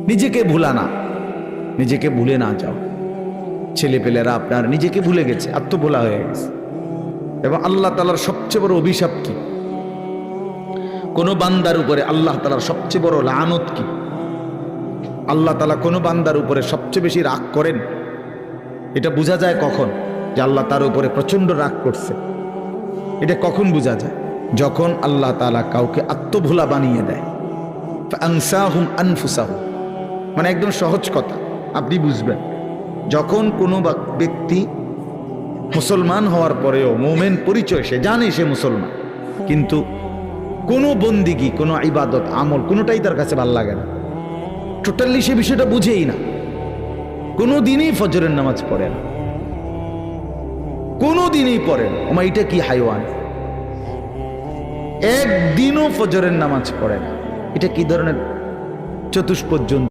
নিজেকে ভুলা না, নিজেকে ভুলে না যাও। ছেলেপেলেরা আপনার নিজেকে ভুলে গেছে, আত্মভোলা হয়ে গেছে। এবং আল্লাহ তাআলার সবচেয়ে বড় অভিশাপ কি? কোন বান্দার উপরে আল্লাহ তাআলার সবচেয়ে বড় লানত কি? আল্লাহ তাআলা কোন বান্দার উপরে সবচেয়ে বেশি রাগ করেন, এটা বোঝা যায় কখন? যে আল্লাহ তার উপরে প্রচন্ড রাগ করছে। এটা কখন বোঝা যায়? যখন আল্লাহ তাআলা কাউকে আত্মভোলা বানিয়ে দেয়। ফাআনসাহুম আনফুসাহুম, মানে একদম সহজ কথা, আপনি বুঝবেন। যখন কোনো ব্যক্তি মুসলমান হওয়ার পরেও মুমিন পরিচয়, সে জানে সে মুসলমান, কিন্তু কোনো বন্দিগি, কোনো ইবাদত, আমল কোনোটাই তার কাছে ভালো লাগে না, টোটালি সে বিষয়টা বুঝেই না। কোনো দিনই ফজরের নামাজ পড়ে না, কোনো দিনই পড়ে না। ওমা এটা কি হাইওয়ান! একদিনও ফজরের নামাজ পড়ে না, এটা কি ধরনের চতুষ্পদ জন্তু!